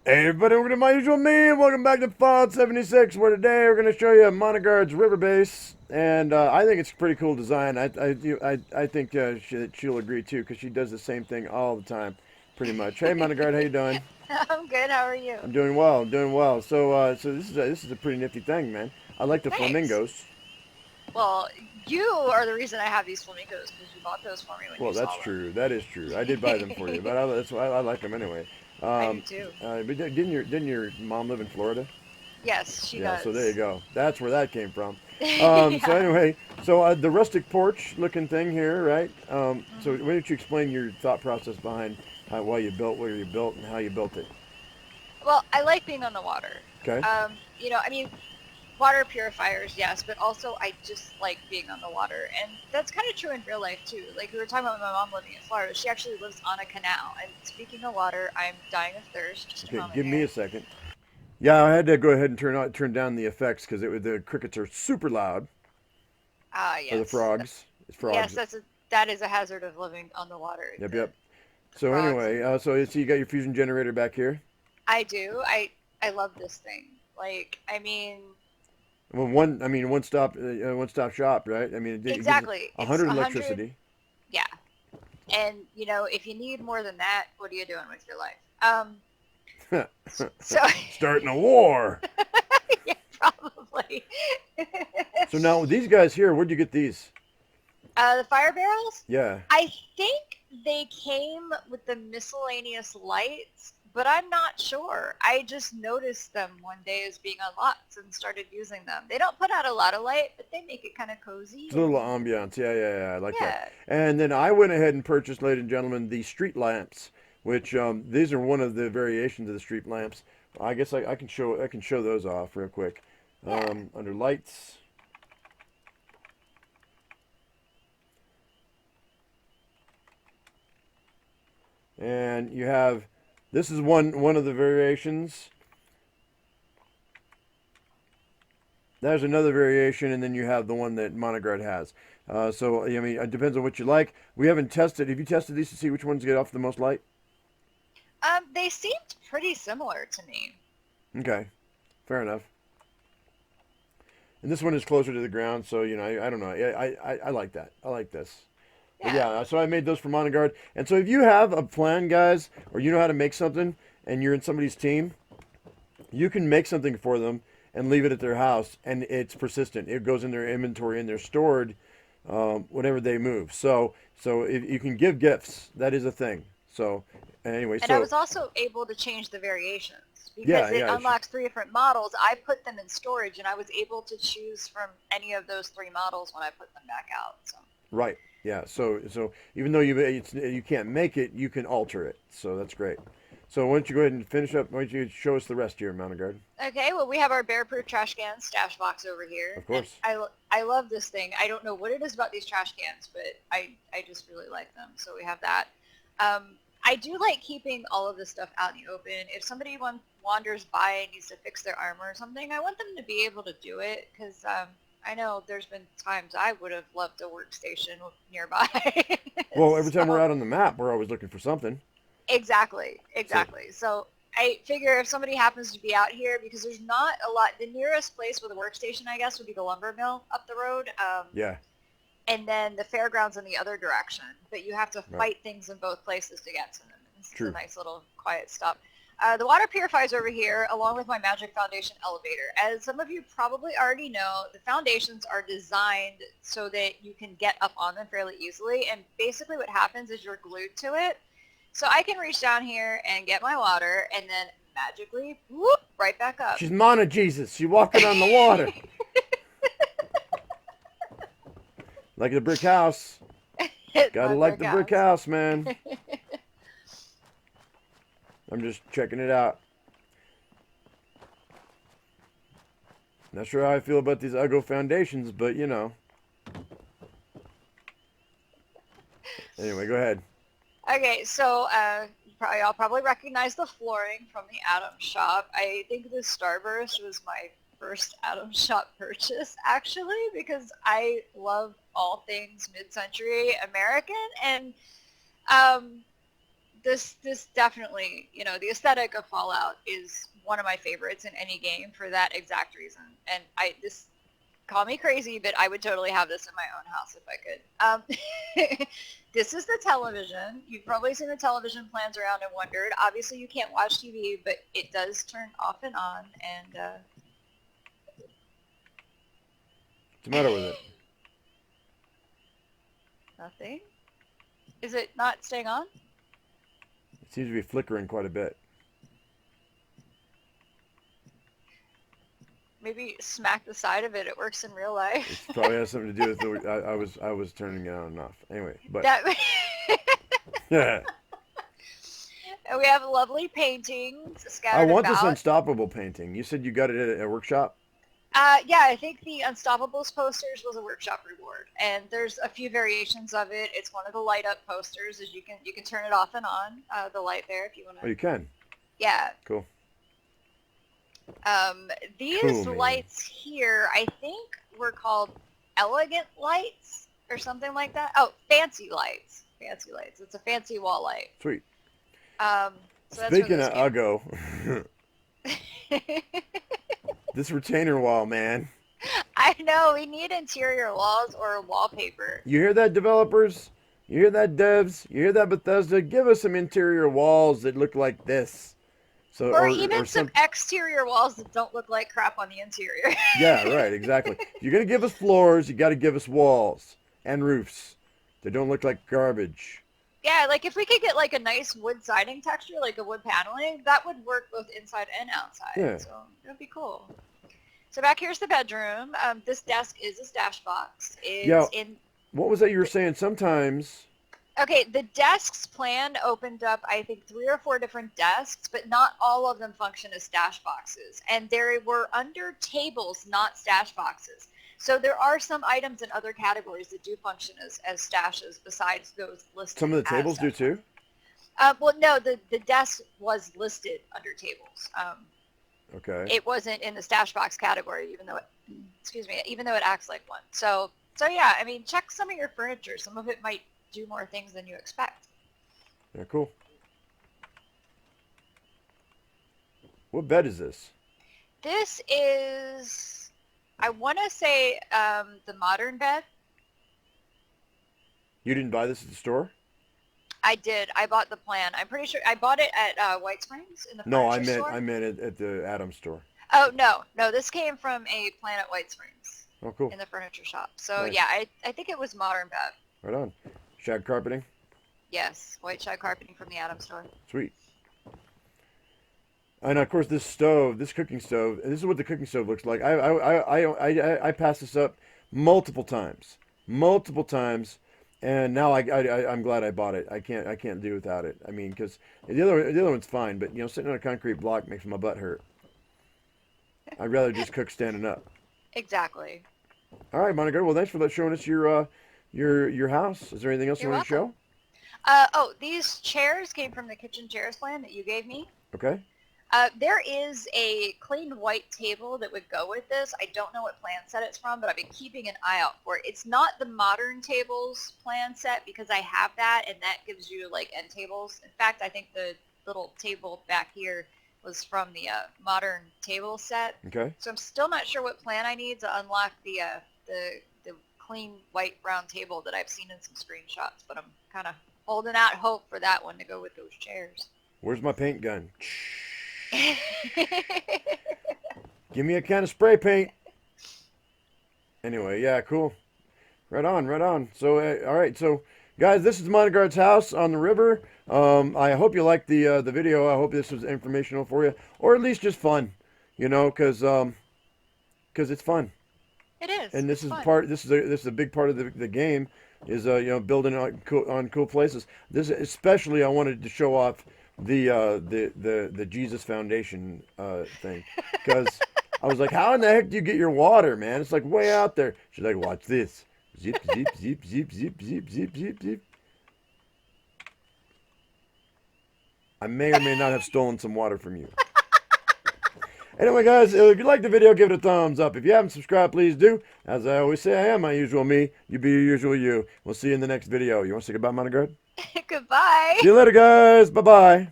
Hey everybody, welcome to my usual me, and welcome back to Fallout 76, where today we're going to show you Mahnogard's river base, and I think it's a pretty cool design. I think she'll agree too, because she does the same thing all the time, pretty much. Hey Mahnogard, how you doing? I'm good. How are you? I'm doing well, I'm doing well. So this is a pretty nifty thing, man. I like the Thanks. flamingos. Well, you are the reason I have these flamingos because you bought those for me when Well, you that's saw true. That is true. I did buy them for you, but them. that's why I like them anyway. I do too. But didn't your mom live in Florida? Yes, she Yeah, so there you does. go. That's where that came from. So Yeah. anyway, the rustic porch looking thing here, right? So hmm why don't you explain your thought process behind why you built what you built and how you built it? Well, I like being on the water. Okay. I mean, water purifiers, yes, but also I just like being on the water, and that's kind of true in real life too. Like we were talking about my mom living in Florida, she actually lives on a canal. And speaking of water, I'm dying of thirst. Just a Okay. moment Give me here. a second. Yeah, I had to go ahead and turn down the effects because the crickets are super loud, Ah, or the yes. frogs. It's Yes, frogs. that is a hazard of living on the water. Yep, The yep. the So frogs anyway, and so you got your fusion generator back here. I do. I love this thing. Like, I mean, Well, one stop shop, right? I mean, it gives exactly. a It's hundred 100. electricity. Yeah. And if you need more than that, what are you doing with your life? So Starting a war. yeah, probably. So now these guys here, where'd you get these? The fire barrels, Yeah. I think they came with the miscellaneous lights, but I'm not sure. I just noticed them one day as being on lots and started using them. They don't put out a lot of light, but they make it kind of It's cozy a little and ambiance. Yeah, yeah, yeah. I like that. yeah. And then I went ahead and purchased, ladies and gentlemen, the street lamps, which these are one of the variations of the street lamps. I guess I can show those off real quick. Yeah. Under lights, and you have this is one of the variations. There's another variation, and then you have the one that Mahnogard has. So I mean, it depends on what you like. We haven't tested. Have you tested these to see which ones get off the most light? They seemed pretty similar to me. Okay, fair enough. And this one is closer to the ground, so I don't know. I like that. I like this. But Yeah. yeah, so I made those for Mahnogard. And so if you have a plan, guys, or you know how to make something, and you're in somebody's team, you can make something for them and leave it at their house, and it's persistent. It goes in their inventory and they're stored whenever they move. So if you can give gifts, that is a thing. So anyway, And I so was also able to change the variations yeah, because it yeah, unlocks three different models. I put them in storage and I was able to choose from any of those three models when I put them back out. So right, yeah. So even though you can't make it, you can alter it. So that's great. So why don't you go ahead and finish up? Why don't you show us the rest here, Mountain Guard? okay, well we have our bear-proof trash can stash box over here, Of and course. I love this thing. I don't know what it is about these trash cans, but I just really like them. So we have that. I do like keeping all of this stuff out in the open. If somebody wanders by and needs to fix their armor or something, I want them to be able to do it because I know there's been times I would have loved a workstation nearby. Well, every time we're So out on the map, we're always looking for something. exactly, So exactly. So I figure if somebody happens to be out here, because there's not a lot, the nearest place with a workstation, I guess, would be the lumber mill up the road. yeah, And then the fairgrounds in the other direction. But you have to right. fight things in both places to get to them. And this is a True. nice little quiet stop. The water purifiers over here, along with my Magic Foundation elevator. As some of you probably already know, the foundations are designed so that you can get up on them fairly easily. And basically what happens is you're glued to it. So I can reach down here and get my water and then magically, whoop, right back up. She's Mana Jesus. She's walking on the water like the brick house. Hit Gotta my like brick the brick house. house, man. I'm just checking it out. Not sure how I feel about these Uggo foundations, but Anyway, go ahead. Okay, so y'all probably recognize the flooring from the Atom Shop. I think the Starburst was my first Atom Shop purchase, actually, because I love all things mid-century American, and um, this definitely, you know, the aesthetic of Fallout is one of my favorites in any game for that exact reason. And this, call me crazy, but I would totally have this in my own house if I could. This is the television. You've probably seen the television plans around and wondered. Obviously, you can't watch TV, but it does turn off and on. And what's the matter with it? nothing. Is it not staying on? It seems to be flickering quite a bit. Maybe smack the side of it. It works in real life. It probably has something to do with the I was turning it on and off. Anyway, but And we have lovely paintings scattered I want about. this Unstoppable painting. You said you got it at a workshop? Yeah, I think the Unstoppables posters was a workshop reward, and there's a few variations of it. It's one of the light up posters, as you can turn it off and on, the light there if you want to. Oh, you can. Yeah. Cool. These Cool, lights here, I think, were called elegant lights or something like that. Oh, fancy lights. Fancy lights. It's a fancy wall light. Sweet. So Speaking of Uggo, this retainer wall, man. I know, we need interior walls or wallpaper. You hear that, developers? You hear that, devs? You hear that, Bethesda? Give us some interior walls that look like this. So, or even some exterior walls that don't look like crap on the interior. Yeah, right, exactly. If you're going to give us floors, you got to give us walls and roofs that don't look like garbage. Yeah, like if we could get like a nice wood siding texture, like a wood paneling, that would work both inside and outside. Yeah. So it would be cool. So back here's the bedroom. This desk is a stash box. What was that you were saying? Sometimes... Okay, the desk's plan opened up, I think, 3 or 4 different desks, but not all of them function as stash boxes. And they were under tables, not stash boxes. So there are some items in other categories that do function as stashes besides those listed. Some of the tables do too? Well, no, the desk was listed under tables. Okay. It wasn't in the stash box category, even though it acts like one. So yeah, I mean, check some of your furniture. Some of it might do more things than you expect. Yeah, cool. What bed is this? This is, I want to say, the modern bed. You didn't buy this at the store? I did. I bought the plan. I'm pretty sure I bought it at White Springs in the furniture store. I meant it at the Adams store. Oh, no. This came from a plan at White Springs. Oh, cool. In the furniture shop. So, Nice. yeah, I think it was modern bed. Right on. Shag carpeting? Yes, white shag carpeting from the Adams store. Sweet. And of course, this stove, this cooking stove, and this is what the cooking stove looks like. I passed this up multiple times, and now I'm glad I bought it. I can't do without it. I mean, because the other one's fine, but sitting on a concrete block makes my butt hurt. I'd rather just cook standing up. Exactly. All right, Mahnogard. Well, thanks for showing us your house. Is there anything else you want to show? These chairs came from the kitchen chairs plan that you gave me. Okay. There is a clean white table that would go with this. I don't know what plan set it's from, but I've been keeping an eye out for it. It's not the modern tables plan set because I have that, and that gives you like end tables. In fact, I think the little table back here was from the modern table set. Okay. So I'm still not sure what plan I need to unlock the clean white round table that I've seen in some screenshots, but I'm kind of holding out hope for that one to go with those chairs. Where's my paint gun? Give me a can of spray paint. Anyway, yeah, cool. Right on. So, all right. So, guys, this is Mahnogard's house on the river. I hope you liked the video. I hope this was informational for you, or at least just fun. Because it's fun. It is. And this is fun. This is a big part of the game. Is building on cool places. This especially I wanted to show off the Jesus Foundation thing, because I was like, how in the heck do you get your water, man? It's like way out there. She's like, watch this. Zip, zip, zip, zip, zip, zip, zip, zip, zip. I may or may not have stolen some water from you. Anyway, guys, if you like the video, give it a thumbs up. If you haven't subscribed, please do. As I always say, I am my usual me. You be your usual you. We'll see you in the next video. You want to say goodbye, Mahnogard? Goodbye. See you later, guys. Bye-bye.